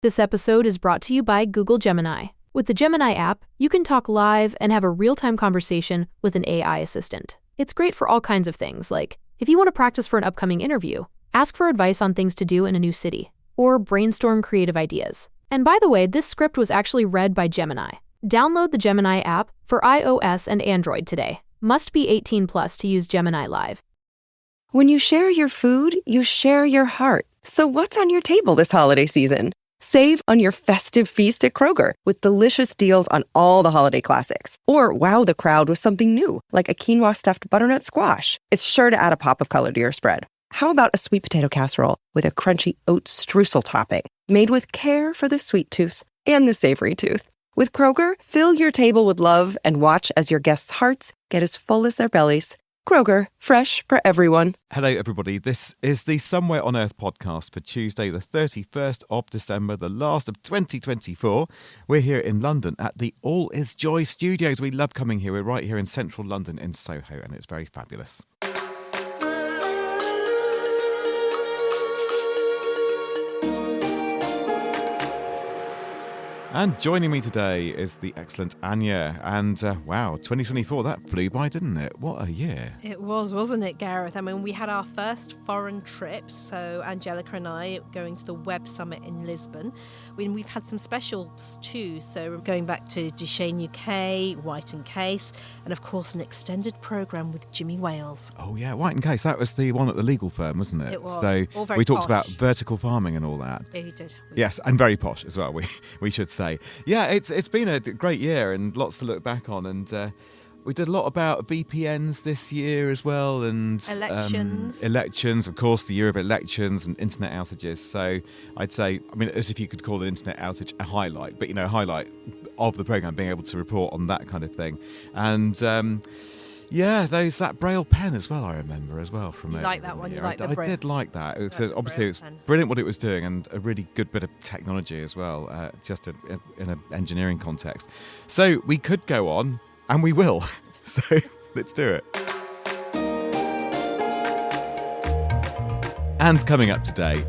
This episode is brought to you by Google Gemini. With the Gemini app, you can talk live and have a real-time conversation with an AI assistant. It's great for all kinds of things, like if you want to practice for an upcoming interview, ask for advice on things to do in a new city, or brainstorm creative ideas. And by the way, this script was actually read by Gemini. Download the Gemini app for iOS and Android today. Must be 18 plus to use Gemini Live. When you share your food, you share your heart. So what's on your table this holiday season? Save on your festive feast at Kroger with delicious deals on all the holiday classics. Or wow the crowd with something new, like a quinoa stuffed butternut squash. It's sure to add a pop of color to your spread. How about a sweet potato casserole with a crunchy oat streusel topping, made with care for the sweet tooth and the savory tooth? With Kroger, fill your table with love and watch as your guests' hearts get as full as their bellies. Kroger, fresh for everyone. Hello, everybody. This is the Somewhere on Earth podcast for Tuesday, the 31st of December, the last of 2024. We're here in London at the All Is Joy Studios. We love coming here. We're right here in central London in Soho, and it's very fabulous. And joining me today is the excellent Ania. And wow, 2024, that flew by, didn't it? What a year. It was, wasn't it, Gareth? I mean, we had our first foreign trip. So Angelica and I going to the Web Summit in Lisbon. We've had some specials too. So going back to Duchesne UK, White and Case, and of course an extended programme with Jimmy Wales. Oh yeah, White and Case. That was the one at the legal firm, wasn't it? It was. So all very we talked posh. about vertical farming and all that. Yeah, you did. Yes, and very posh as well, we should say. Yeah, it's been a great year and lots to look back on, and we did a lot about VPNs this year as well, and elections, of course, the year of elections and internet outages. So I'd say, I mean, as if you could call an internet outage a highlight, but a highlight of the programme, being able to report on that kind of thing. And yeah, that Braille pen as well, I remember as well. From you like that one? You like the I Braille? did like that. It was, obviously, it was pen. brilliant what it was doing, and a really good bit of technology as well, just in an engineering context. So we could go on, and we will. So let's do it. And coming up today,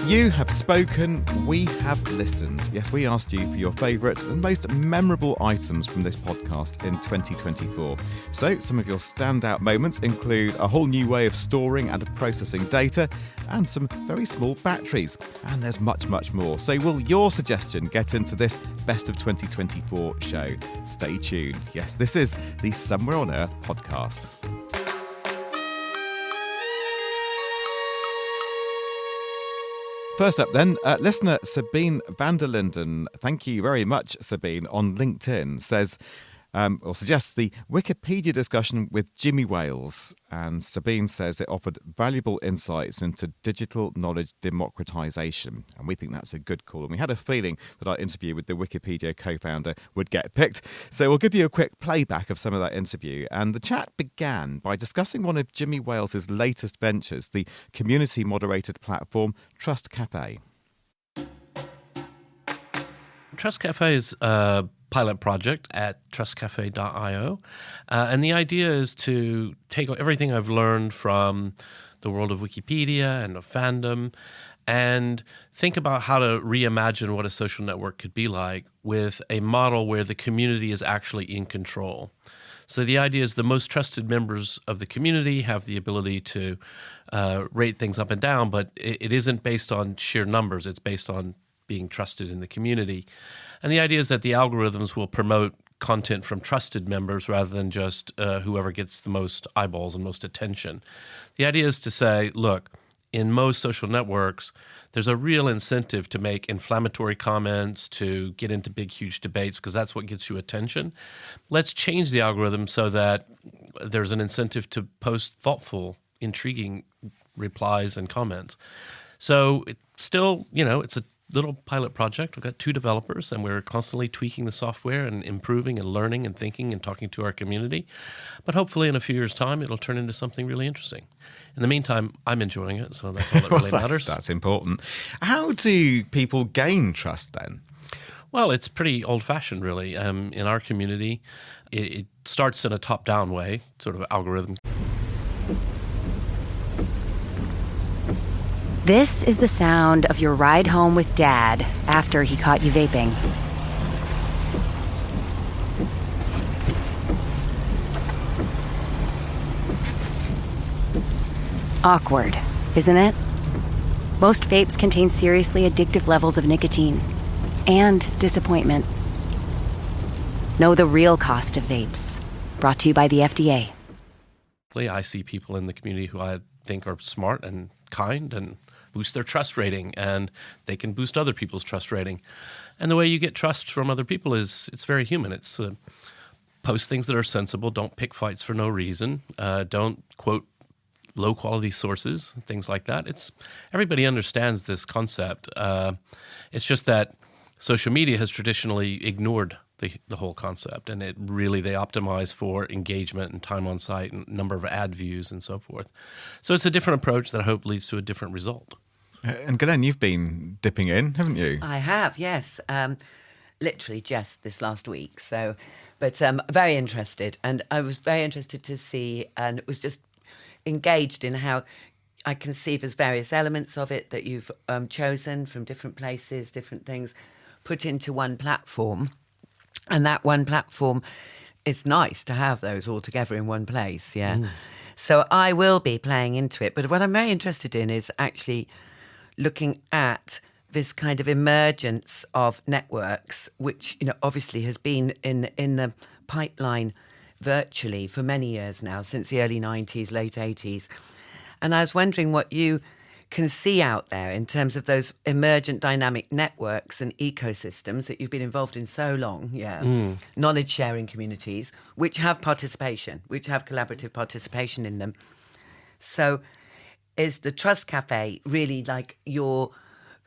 you have spoken, we have listened. Yes, we asked you for your favourite and most memorable items from this podcast in 2024. So some of your standout moments include a whole new way of storing and processing data, and some very small batteries. And there's much, much more. So will your suggestion get into this Best of 2024 show? Stay tuned. Yes, this is the Somewhere on Earth podcast. First up then, listener Sabine van der Linden, thank you very much, Sabine, on LinkedIn, says, or suggests the Wikipedia discussion with Jimmy Wales. And Sabine says it offered valuable insights into digital knowledge democratization. And we think that's a good call. And we had a feeling that our interview with the Wikipedia co-founder would get picked. So we'll give you a quick playback of some of that interview. And the chat began by discussing one of Jimmy Wales's latest ventures, the community-moderated platform Trust Cafe. Trust Cafe is a pilot project at trustcafe.io. And the idea is to take everything I've learned from the world of Wikipedia and of fandom and think about how to reimagine what a social network could be like with a model where the community is actually in control. So the idea is the most trusted members of the community have the ability to rate things up and down, but it isn't based on sheer numbers. It's based on being trusted in the community. And the idea is that the algorithms will promote content from trusted members rather than just whoever gets the most eyeballs and most attention. The idea is to say, look, in most social networks, there's a real incentive to make inflammatory comments, to get into big, huge debates, because that's what gets you attention. Let's change the algorithm so that there's an incentive to post thoughtful, intriguing replies and comments. So it's still, it's a little pilot project. We've got 2 developers, and we're constantly tweaking the software and improving and learning and thinking and talking to our community. But hopefully in a few years' time, it'll turn into something really interesting. In the meantime, I'm enjoying it, so that's all that really matters. That's important. How do people gain trust then? Well, it's pretty old-fashioned, really. In our community, it starts in a top-down way, sort of algorithm. This is the sound of your ride home with Dad after he caught you vaping. Awkward, isn't it? Most vapes contain seriously addictive levels of nicotine and disappointment. Know the real cost of vapes. Brought to you by the FDA. I see people in the community who I think are smart and kind and boost their trust rating, and they can boost other people's trust rating. And the way you get trust from other people is it's very human. It's post things that are sensible. Don't pick fights for no reason. Don't quote low-quality sources, things like that. Everybody understands this concept. It's just that social media has traditionally ignored the whole concept, and they optimize for engagement and time on site and number of ad views and so forth. So it's a different approach that I hope leads to a different result. And Glenn, you've been dipping in, haven't you? I have, yes. Literally just this last week. But very interested. And I was very interested to see, and was just engaged in how I conceive as various elements of it that you've chosen from different places, different things, put into one platform. And that one platform, it's nice to have those all together in one place, yeah. So I will be playing into it. But what I'm very interested in is actually looking at this kind of emergence of networks, which, obviously has been in the pipeline virtually for many years now, since the early 90s, late 80s. And I was wondering what you can see out there in terms of those emergent dynamic networks and ecosystems that you've been involved in so long, knowledge sharing communities, which have participation, which have collaborative participation in them. So is the Trust Cafe really like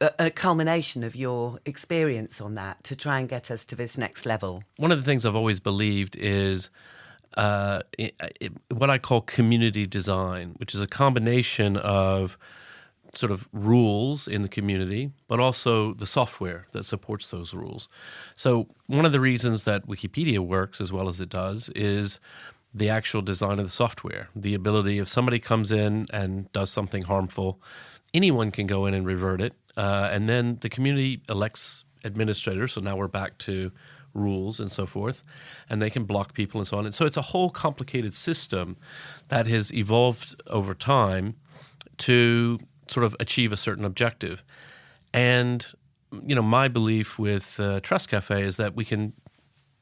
a culmination of your experience on that to try and get us to this next level? One of the things I've always believed is what I call community design, which is a combination of sort of rules in the community, but also the software that supports those rules. So one of the reasons that Wikipedia works as well as it does is the actual design of the software, the ability if somebody comes in and does something harmful, anyone can go in and revert it. And then the community elects administrators. So now we're back to rules and so forth, and they can block people and so on. And so it's a whole complicated system that has evolved over time to sort of achieve a certain objective. And, my belief with Trust Cafe is that we can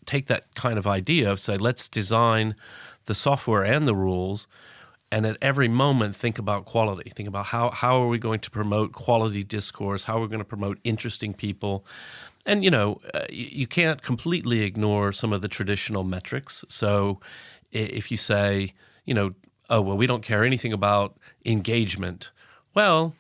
take that kind of idea of say, let's design the software and the rules, and at every moment think about quality. Think about how are we going to promote quality discourse, how are we going to promote interesting people. And, you can't completely ignore some of the traditional metrics. So if you say, oh, well, we don't care anything about engagement, well,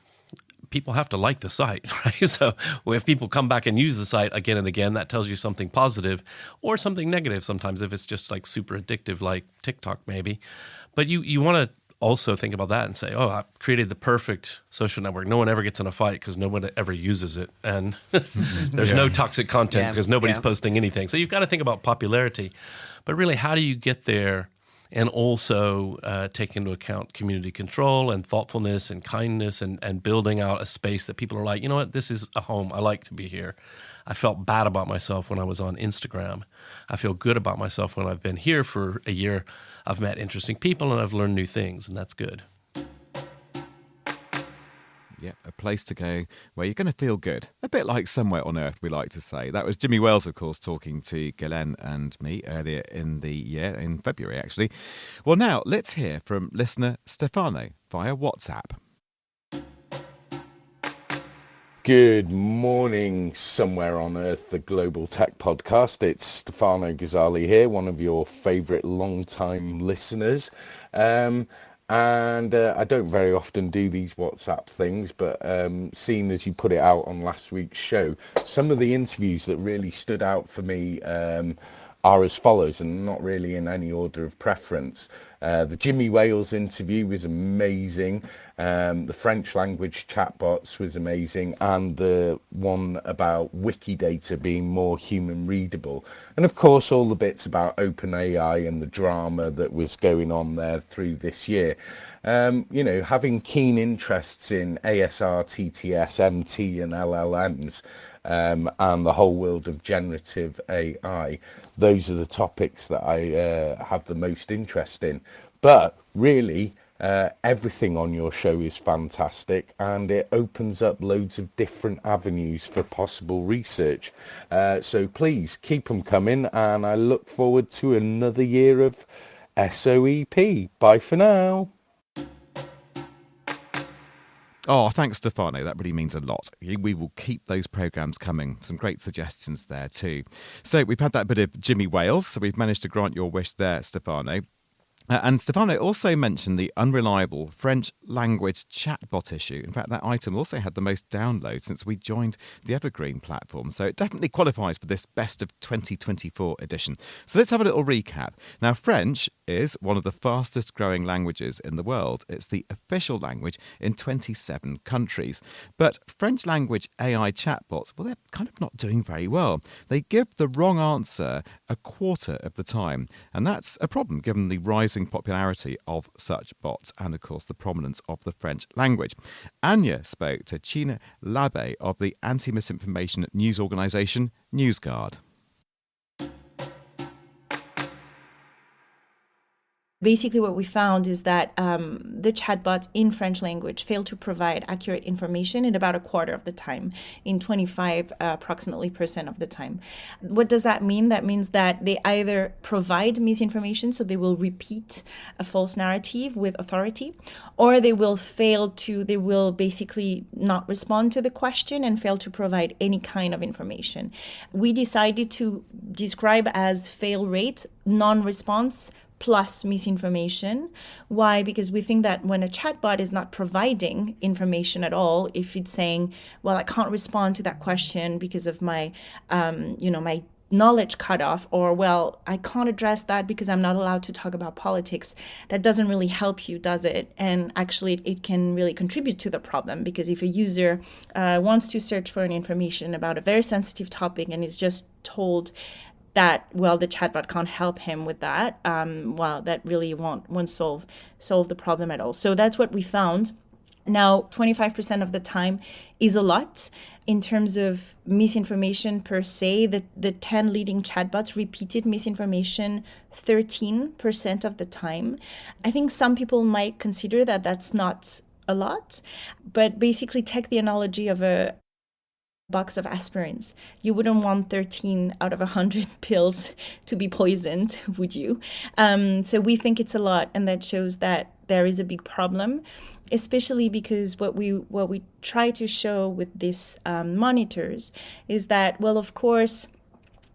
people have to like the site, right? So if people come back and use the site again and again, that tells you something positive or something negative sometimes if it's just like super addictive like TikTok maybe. But you want to also think about that and say, oh, I created the perfect social network. No one ever gets in a fight because no one ever uses it. And there's no toxic content because nobody's posting anything. So you've got to think about popularity. But really, how do you get there and also take into account community control and thoughtfulness and kindness and building out a space that people are like, you know what, this is a home. I like to be here. I felt bad about myself when I was on Instagram. I feel good about myself when I've been here for a year. I've met interesting people and I've learned new things, and that's good. Yeah, a place to go where you're going to feel good. A bit like Somewhere on Earth, we like to say. That was Jimmy Wales, of course, talking to Ghislaine and me earlier in the year, in February, actually. Well, now, let's hear from listener Stefano via WhatsApp. Good morning, Somewhere on Earth, the Global Tech Podcast. It's Stefano Ghazali here, one of your favourite long-time listeners. And I don't very often do these WhatsApp things, but seeing as you put it out on last week's show, some of the interviews that really stood out for me are as follows, and not really in any order of preference. The Jimmy Wales interview was amazing. The French language chatbots was amazing, and the one about Wikidata being more human readable. And of course, all the bits about OpenAI and the drama that was going on there through this year. Having keen interests in ASR, TTS, MT and LLMs, and the whole world of generative AI, those are the topics that I have the most interest in. But really, everything on your show is fantastic, and it opens up loads of different avenues for possible research. So please keep them coming, and I look forward to another year of SOEP. Bye for now. Oh, thanks, Stefano. That really means a lot. We will keep those programmes coming. Some great suggestions there too. So we've had that bit of Jimmy Wales, so we've managed to grant your wish there, Stefano. And Stefano also mentioned the unreliable French language chatbot issue. In fact, that item also had the most downloads since we joined the Evergreen platform. So it definitely qualifies for this Best of 2024 edition. So let's have a little recap. Now, French is one of the fastest growing languages in the world. It's the official language in 27 countries. But French language AI chatbots, well, they're kind of not doing very well. They give the wrong answer a quarter of the time. And that's a problem given the rising popularity of such bots and, of course, the prominence of the French language. Ania spoke to China Labe of the anti-misinformation news organisation NewsGuard. Basically, what we found is that the chatbots in French language fail to provide accurate information in about a quarter of the time, in 25 approximately % of the time. What does that mean? That means that they either provide misinformation, so they will repeat a false narrative with authority, or they will basically not respond to the question and fail to provide any kind of information. We decided to describe as fail rate non-response plus misinformation. Why? Because we think that when a chatbot is not providing information at all, if it's saying, well, I can't respond to that question because of my, my knowledge cutoff, or, well, I can't address that because I'm not allowed to talk about politics, that doesn't really help you, does it? And actually, it can really contribute to the problem, because if a user wants to search for an information about a very sensitive topic and is just told that, well, the chatbot can't help him with that, that really won't solve the problem at all. So that's what we found. Now, 25% of the time is a lot. In terms of misinformation per se, the 10 leading chatbots repeated misinformation 13% of the time. I think some people might consider that that's not a lot, but basically take the analogy of a box of aspirins. You wouldn't want 13 out of 100 pills to be poisoned, would you? So we think it's a lot, and that shows that there is a big problem, especially because what we try to show with these monitors is that, well, of course,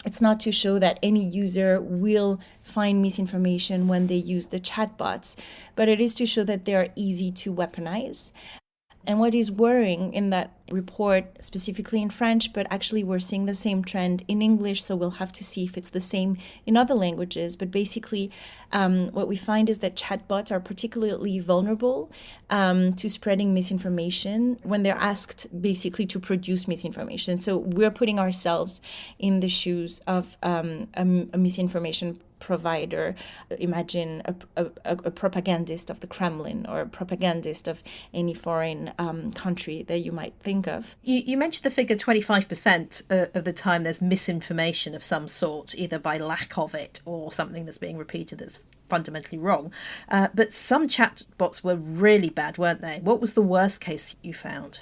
it's not to show that any user will find misinformation when they use the chatbots, but it is to show that they are easy to weaponize. And what is worrying in that report, specifically in French, but actually we're seeing the same trend in English, so we'll have to see if it's the same in other languages. But basically, what we find is that chatbots are particularly vulnerable to spreading misinformation when they're asked basically to produce misinformation. So we're putting ourselves in the shoes of a misinformation provider. Imagine a propagandist of the Kremlin, or a propagandist of any foreign country that you might think of. You mentioned the figure 25% of the time there's misinformation of some sort, either by lack of it or something that's being repeated that's fundamentally wrong. But some chatbots were really bad, weren't they? What was the worst case you found?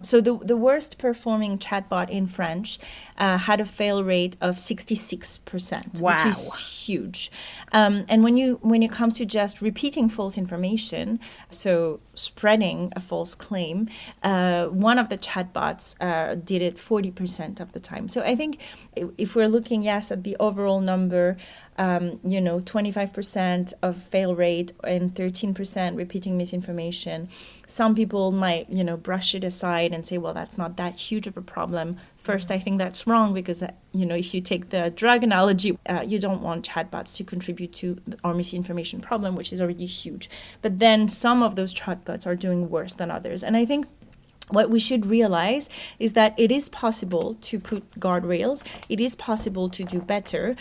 So the worst performing chatbot in French had a fail rate of 66%, wow, which is huge. And when it comes to just repeating false information, so spreading a false claim. One of the chatbots did it 40% of the time. So I think if we're looking, yes, at the overall number, 25% of fail rate and 13% repeating misinformation, some people might, brush it aside and say, well, that's not that huge of a problem. First, I think that's wrong because, if you take the drug analogy, you don't want chatbots to contribute to our misinformation problem, which is already huge. But then some of those chatbots are doing worse than others. And I think what we should realize is that it is possible to put guardrails. It is possible to do better.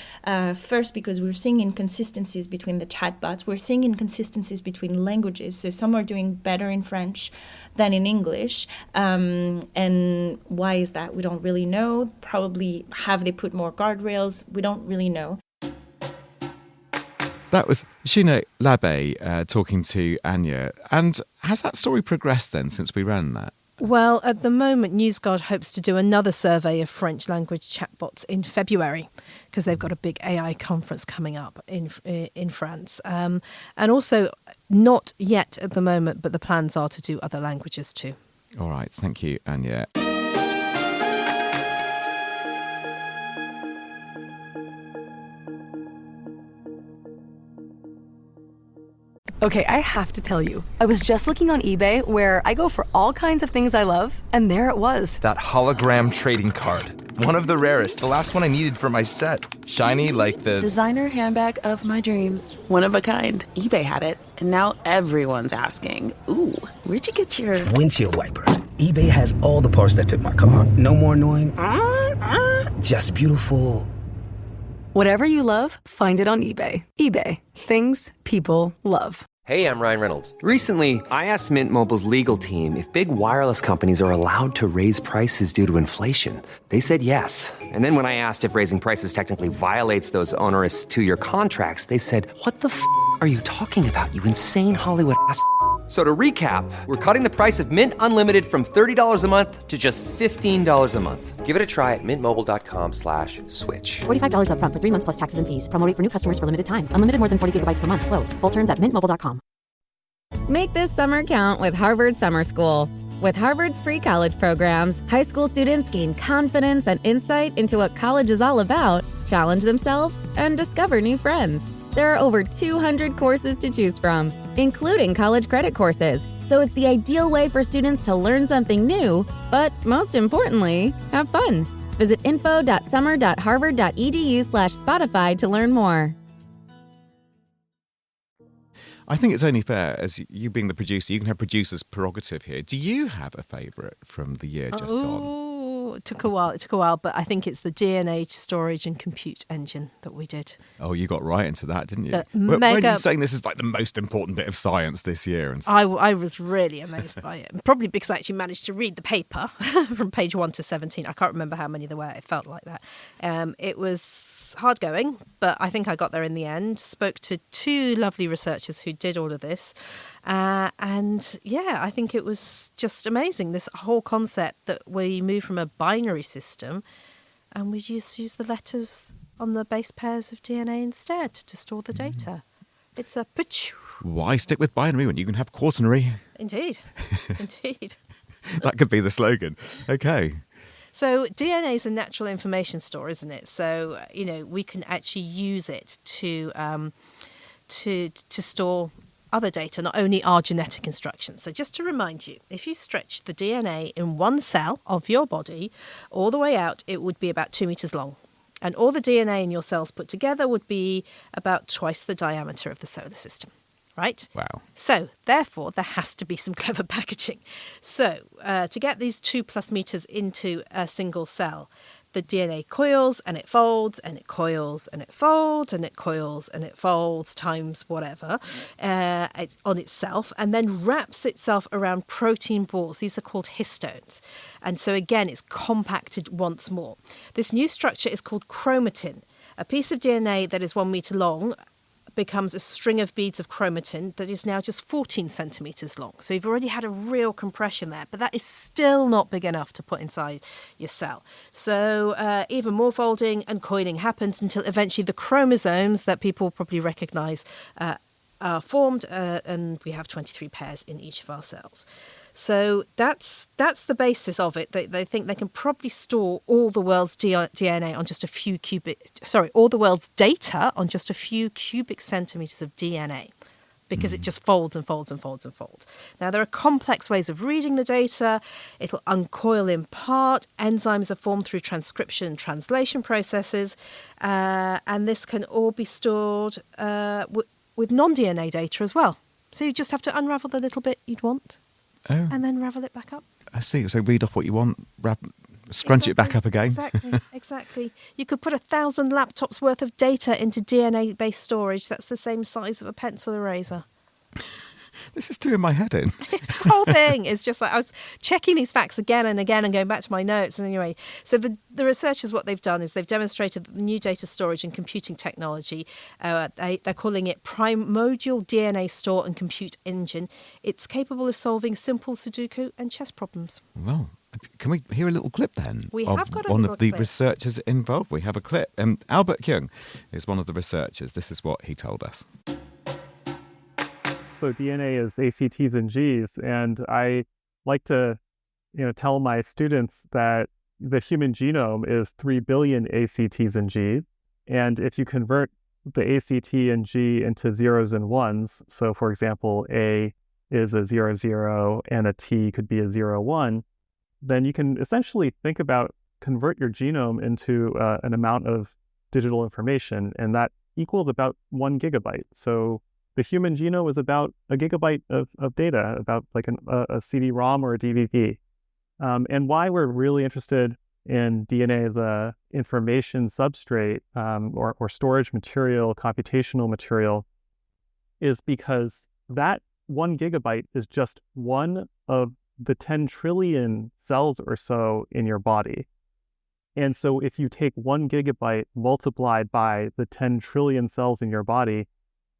First, because we're seeing inconsistencies between the chatbots. We're seeing inconsistencies between languages. So some are doing better in French than in English. And why is that? We don't really know. Probably have they put more guardrails? We don't really know. That was Shina Labe talking to Ania. And has that story progressed then since we ran that? Well, at the moment, NewsGuard hopes to do another survey of French language chatbots in February because they've got a big AI conference coming up in France. And also, not yet at the moment, but the plans are to do other languages too. All right. Thank you, Ania. Okay, I have to tell you, I was just looking on eBay where I go for all kinds of things I love, and there it was. That hologram trading card. One of the rarest, the last one I needed for my set. Shiny like the... designer handbag of my dreams. One of a kind. eBay had it, and now everyone's asking, ooh, where'd you get your... windshield wipers. eBay has all the parts that fit my car. No more annoying... just beautiful... Whatever you love, find it on eBay. eBay. Things people love. Hey, I'm Ryan Reynolds. Recently, I asked Mint Mobile's legal team if big wireless companies are allowed to raise prices due to inflation. They said yes. And then when I asked if raising prices technically violates those onerous 2-year contracts, they said, what the f*** are you talking about, you insane Hollywood ass f- So to recap, we're cutting the price of Mint Unlimited from $30 a month to just $15 a month. Give it a try at mintmobile.com/switch. $45 up front for 3 months plus taxes and fees. Promo rate for new customers for limited time. Unlimited more than 40 gigabytes per month. Slows full terms at mintmobile.com. Make this summer count with Harvard Summer School. With Harvard's free college programs, high school students gain confidence and insight into what college is all about, challenge themselves, and discover new friends. There are over 200 courses to choose from, including college credit courses. So it's the ideal way for students to learn something new, but most importantly, have fun. Visit info.summer.harvard.edu/Spotify to learn more. I think it's only fair, as you being the producer, you can have producer's prerogative here. Do you have a favourite from the year just gone? It took a while, but I think it's the DNA storage and compute engine that we did. Oh, you got right into that, didn't you? When are you saying this is like the most important bit of science this year? And I was really amazed by it. Probably because I actually managed to read the paper from page 1 to 17. I can't remember how many there were. It felt like that. It was hard going, but I think I got there in the end. Spoke to 2 lovely researchers who did all of this. And yeah, I think it was just amazing. This whole concept that we move from a binary system and we just use the letters on the base pairs of DNA instead to store the data. It's a pitch. Why stick with binary when you can have quaternary? Indeed. Indeed. That could be the slogan. Okay. So DNA is a natural information store, isn't it? So, we can actually use it to store other data, not only our genetic instructions. So just to remind you, if you stretch the DNA in one cell of your body all the way out, it would be about 2 meters long. And all the DNA in your cells put together would be about twice the diameter of the solar system, right? Wow. So therefore, there has to be some clever packaging. So to get these 2+ meters into a single cell, the DNA coils and it folds and it coils and it folds and it coils and it folds times whatever it's on itself, and then wraps itself around protein balls. These are called histones. And so again, it's compacted once more. This new structure is called chromatin. A piece of DNA that is 1 meter long becomes a string of beads of chromatin that is now just 14 centimeters long. So you've already had a real compression there, but that is still not big enough to put inside your cell. So even more folding and coiling happens until eventually the chromosomes that people probably recognize are formed, and we have 23 pairs in each of our cells. So that's the basis of it. They think they can probably store all the world's DNA on just a few all the world's data on just a few cubic centimeters of DNA, because it just folds and folds and folds and folds. Now, there are complex ways of reading the data. It'll uncoil in part. Enzymes are formed through transcription and translation processes, and this can all be stored with non-DNA data as well. So you just have to unravel the little bit you'd want. Oh. And then ravel it back up. I see. So read off what you want, scrunch it back up again. Exactly. You could put 1,000 laptops worth of data into DNA-based storage. That's the same size of a pencil eraser. This is doing my head in. It's the whole thing. It's just like I was checking these facts again and again and going back to my notes. And anyway, so the researchers, what they've done is they've demonstrated that the new data storage and computing technology, they're calling it primordial DNA store and compute engine. It's capable of solving simple Sudoku and chess problems. Well, can we hear a little clip then? We have got a one little of the clip. researchers involved. We have a clip. Albert Kyung is one of the researchers. This is what he told us. So DNA is ACTs and Gs, and I like to, tell my students that the human genome is 3 billion ACTs and Gs, and if you convert the ACT and G into zeros and ones, so for example, A is a 00 and a T could be a 01, then you can essentially think about convert your genome into an amount of digital information, and that equals about 1 gigabyte. So the human genome is about a gigabyte of data, about like a CD-ROM or a DVD. And why we're really interested in DNA as a information substrate or storage material, computational material, is because that 1 gigabyte is just one of the 10 trillion cells or so in your body. And so if you take 1 gigabyte multiplied by the 10 trillion cells in your body,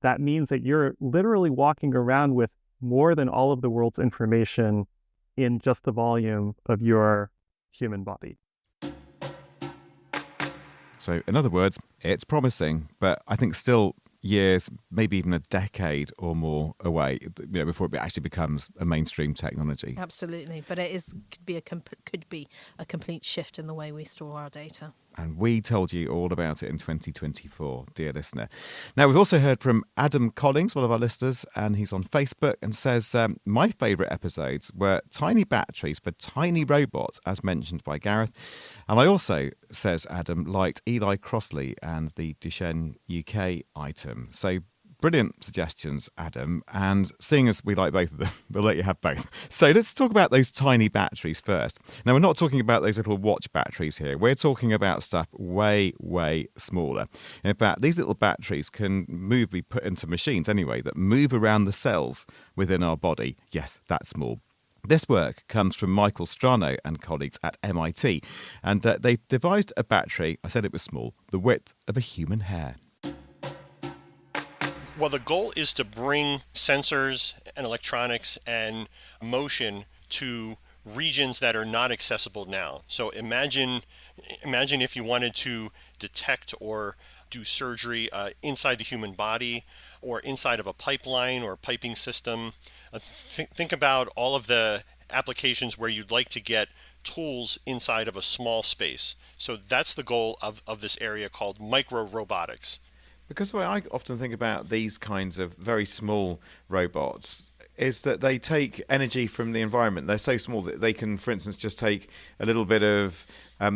that means that you're literally walking around with more than all of the world's information in just the volume of your human body. So, in other words, it's promising, but I think still years, maybe even a decade or more away, before it actually becomes a mainstream technology. Absolutely, but it could be a complete shift in the way we store our data. And we told you all about it in 2024, dear listener. Now, we've also heard from Adam Collins, one of our listeners, and he's on Facebook and says, my favourite episodes were tiny batteries for tiny robots, as mentioned by Gareth. And I also, says Adam, liked Eli Crossley and the Duchenne UK item. So brilliant suggestions, Adam. And seeing as we like both of them, we'll let you have both. So let's talk about those tiny batteries first. Now, we're not talking about those little watch batteries here. We're talking about stuff way, way smaller. In fact, these little batteries can be put into machines anyway, that move around the cells within our body. Yes, that's small. This work comes from Michael Strano and colleagues at MIT. And they've devised a battery, I said it was small, the width of a human hair. Well, the goal is to bring sensors and electronics and motion to regions that are not accessible now. So imagine if you wanted to detect or do surgery inside the human body or inside of a pipeline or piping system. Think about all of the applications where you'd like to get tools inside of a small space. So that's the goal of this area called micro robotics. Because the way I often think about these kinds of very small robots is that they take energy from the environment. They're so small that they can, for instance, just take a little bit of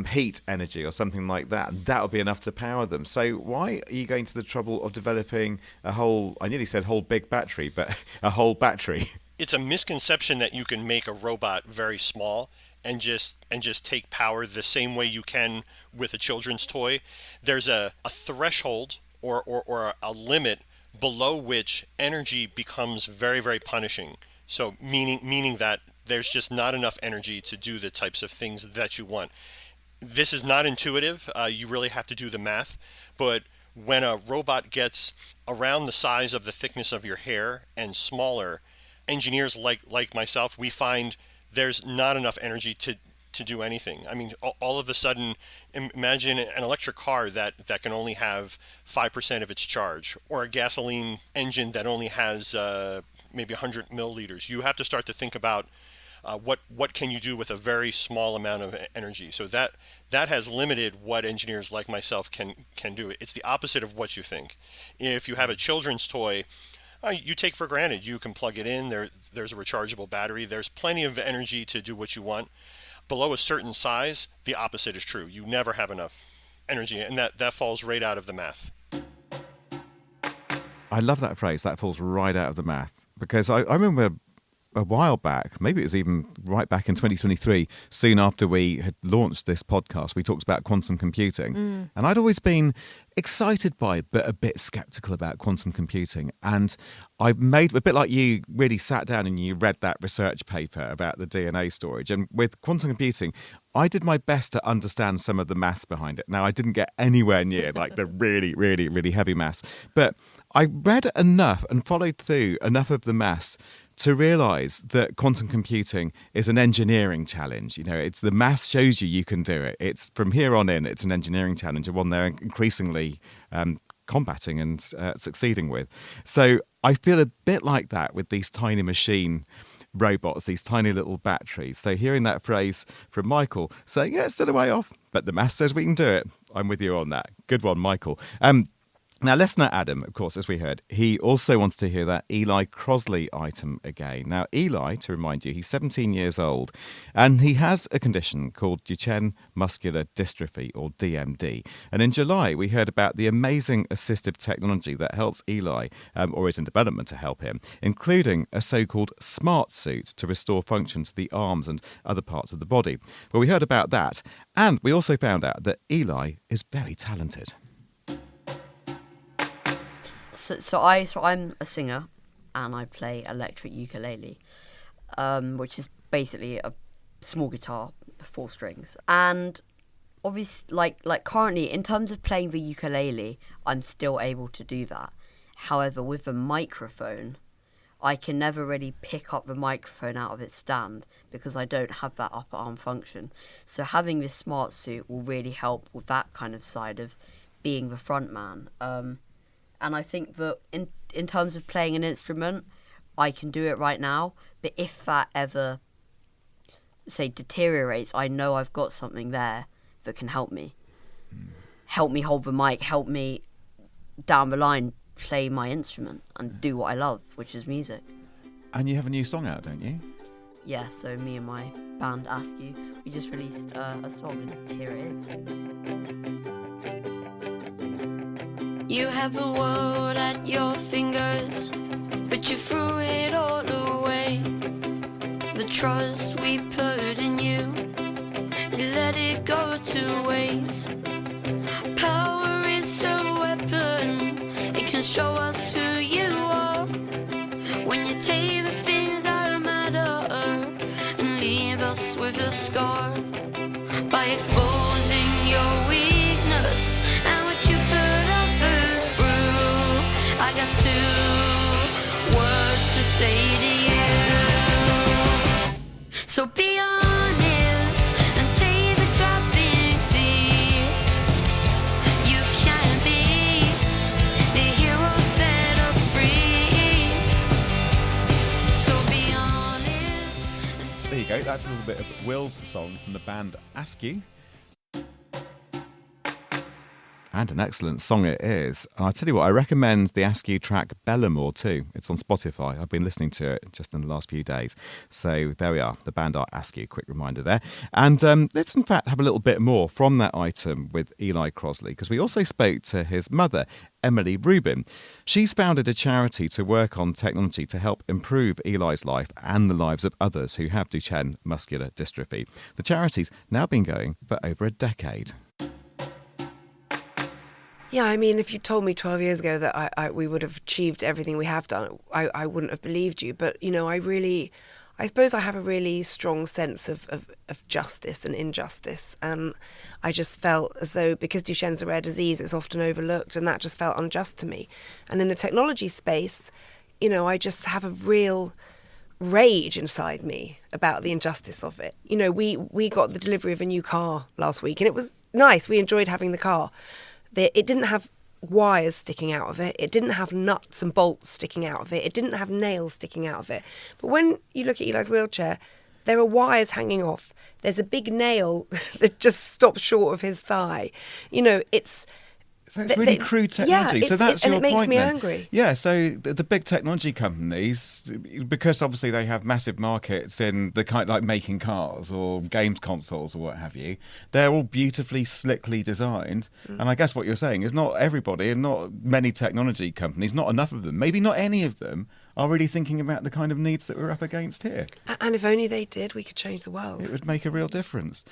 heat energy or something like that, and that'll be enough to power them. So why are you going to the trouble of developing a whole, I nearly said whole big battery, but a whole battery? It's a misconception that you can make a robot very small and just take power the same way you can with a children's toy. There's a threshold or a limit below which energy becomes very, very punishing. So meaning that there's just not enough energy to do the types of things that you want. This is not intuitive. You really have to do the math. But when a robot gets around the size of the thickness of your hair and smaller, engineers like myself, we find there's not enough energy to to do anything. I mean, all of a sudden, imagine an electric car that can only have 5% of its charge, or a gasoline engine that only has maybe 100 milliliters. You have to start to think about what can you do with a very small amount of energy. So that has limited what engineers like myself can do. It's the opposite of what you think. If you have a children's toy, you take for granted you can plug it in. There's a rechargeable battery. There's plenty of energy to do what you want. Below a certain size, the opposite is true. You never have enough energy, and that falls right out of the math. I love that phrase, that falls right out of the math, because I remember a while back, maybe it was even right back in 2023, soon after we had launched this podcast, we talked about quantum computing. And I'd always been excited by, but a bit skeptical about quantum computing. And I made, a bit like you, really sat down and you read that research paper about the DNA storage. And with quantum computing, I did my best to understand some of the maths behind it. Now, I didn't get anywhere near like the really, really, really heavy maths, but I read enough and followed through enough of the maths to realise that quantum computing is an engineering challenge. You know, it's the math shows you can do it. It's from here on in, it's an engineering challenge, and one they're increasingly combating and succeeding with. So I feel a bit like that with these tiny machine robots, these tiny little batteries. So hearing that phrase from Michael saying, yeah, it's still a way off, but the math says we can do it. I'm with you on that. Good one, Michael. Now, listener Adam, of course, as we heard, he also wants to hear that Eli Crosley item again. Now, Eli, to remind you, he's 17 years old, and he has a condition called Duchenne muscular dystrophy, or DMD. And in July, we heard about the amazing assistive technology that helps Eli, or is in development to help him, including a so-called smart suit to restore function to the arms and other parts of the body. Well, we heard about that, and we also found out that Eli is very talented. So I'm a singer, and I play electric ukulele, which is basically a small guitar, 4 strings. And obviously, like currently, in terms of playing the ukulele, I'm still able to do that. However, with the microphone, I can never really pick up the microphone out of its stand because I don't have that upper arm function. So having this smart suit will really help with that kind of side of being the front man. And I think that in terms of playing an instrument, I can do it right now. But if that ever, say, deteriorates, I know I've got something there that can help me. Help me hold the mic, help me down the line play my instrument and do what I love, which is music. And you have a new song out, don't you? Yeah, so me and my band Ask You, we just released a song, and here it is. You have the world at your fingers, but you threw it all away. The trust we put in you, you let it go to waste. Power is a weapon, it can show us who you are. When you take the things that matter and leave us with a scar, by exposing your weakness and what you put up first through. I got 2 words to say to you. So be honest and take the dropping seat. You can be the hero, set us free. So be honest. There you go. That's a little bit of Will's song from the band Ask You. And an excellent song it is. And I tell you what, I recommend the Ask You track Bellamore too. It's on Spotify. I've been listening to it just in the last few days. So there we are. The band are Ask You. Quick reminder there. And let's in fact have a little bit more from that item with Eli Crosley, because we also spoke to his mother, Emily Rubin. She's founded a charity to work on technology to help improve Eli's life and the lives of others who have Duchenne muscular dystrophy. The charity's now been going for over a decade. Yeah, I mean, if you told me 12 years ago that we would have achieved everything we have done, I wouldn't have believed you. But, you know, I suppose I have a really strong sense of justice and injustice. And I just felt as though, because Duchenne's a rare disease, it's often overlooked, and that just felt unjust to me. And in the technology space, you know, I just have a real rage inside me about the injustice of it. You know, we got the delivery of a new car last week, and it was nice. We enjoyed having the car. It didn't have wires sticking out of it. It didn't have nuts and bolts sticking out of it. It didn't have nails sticking out of it. But when you look at Eli's wheelchair, there are wires hanging off. There's a big nail that just stops short of his thigh. You know, it's... So it's really crude technology. Yeah, so that's your point. And it makes me then. angry. Yeah, so the big technology companies, because obviously they have massive markets in the kind like making cars or games consoles or what have you, they're all beautifully, slickly designed. And I guess what you're saying is not everybody and not many technology companies, not enough of them, maybe not any of them, are really thinking about the kind of needs that we're up against here. And if only they did, we could change the world. It would make a real difference.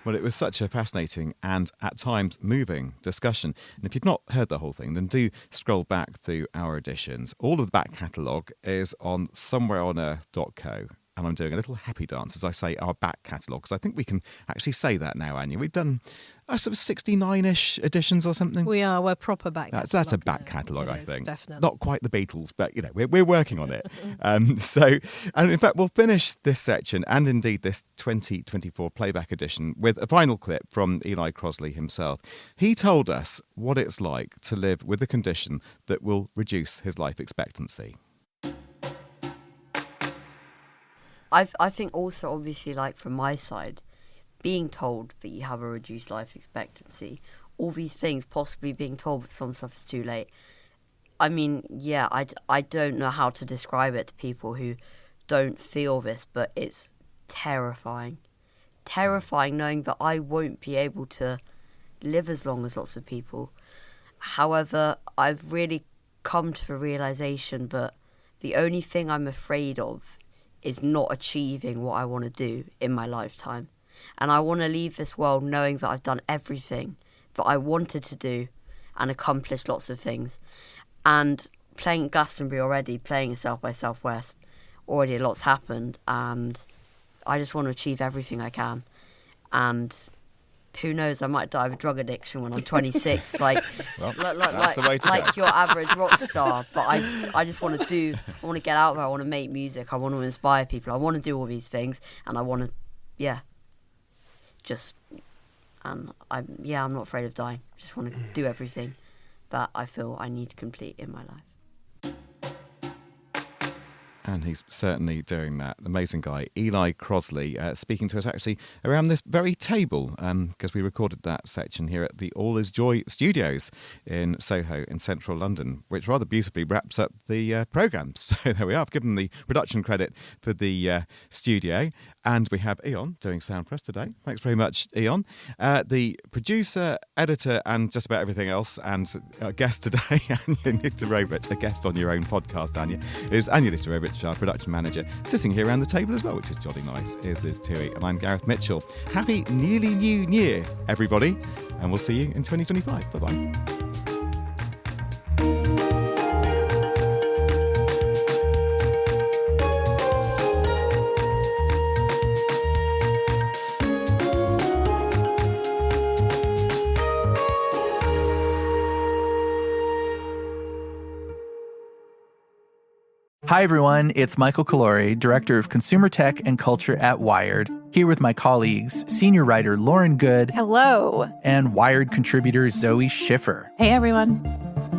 Well, it was such a fascinating and, at times, moving discussion. And if you've not heard the whole thing, then do scroll back through our editions. All of the back catalogue is on somewhereonearth.co. And I'm doing a little happy dance as I say our back catalogue, because I think we can actually say that now, Anya. We've done sort of 69-ish editions or something. We're proper back catalogue. That's a back catalogue, I think. Definitely. Not quite the Beatles, but, you know, we're working on it. And in fact, we'll finish this section and indeed this 2024 playback edition with a final clip from Eli Crosley himself. He told us what it's like to live with a condition that will reduce his life expectancy. I think also, obviously, like from my side, being told that you have a reduced life expectancy, all these things, possibly being told that some stuff is too late. I mean, yeah, I don't know how to describe it to people who don't feel this, but it's terrifying. Terrifying knowing that I won't be able to live as long as lots of people. However, I've really come to the realisation that the only thing I'm afraid of is not achieving what I want to do in my lifetime. And I want to leave this world knowing that I've done everything that I wanted to do and accomplished lots of things. And playing Glastonbury already, playing South by Southwest, already a lot's happened, and I just want to achieve everything I can. And who knows, I might die of a drug addiction when I'm 26, like your average rock star. But I just want to I want to get out there, I want to make music, I want to inspire people, I want to do all these things, and I want to, I'm not afraid of dying. I just want to do everything that I feel I need to complete in my life. And he's certainly doing that. Amazing guy, Eli Crosley, speaking to us actually around this very table, because we recorded that section here at the All Is Joy studios in Soho in central London, which rather beautifully wraps up the programme. So there we are. I've given the production credit for the studio. And we have Eon doing sound for us today. Thanks very much, Eon. The producer, editor, and just about everything else, and guest today, Ania Lichtarowicz, a guest on your own podcast, Anya, is Ania Lichtarowicz, our production manager, sitting here around the table as well, which is jolly nice. Here's Liz Tuohy, and I'm Gareth Mitchell. Happy nearly new year, everybody, and we'll see you in 2025. Bye-bye. Hi, everyone. It's Michael Calore, Director of Consumer Tech and Culture at Wired, here with my colleagues, senior writer Lauren Good. Hello. And Wired contributor Zoe Schiffer. Hey, everyone.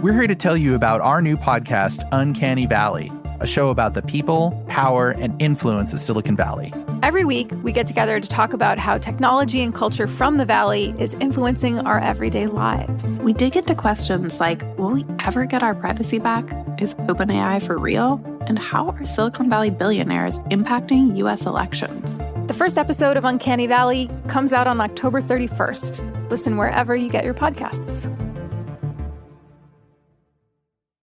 We're here to tell you about our new podcast, Uncanny Valley, a show about the people, power, and influence of Silicon Valley. Every week, we get together to talk about how technology and culture from the Valley is influencing our everyday lives. We dig into questions like, will we ever get our privacy back? Is OpenAI for real? And how are Silicon Valley billionaires impacting U.S. elections? The first episode of Uncanny Valley comes out on October 31st. Listen wherever you get your podcasts.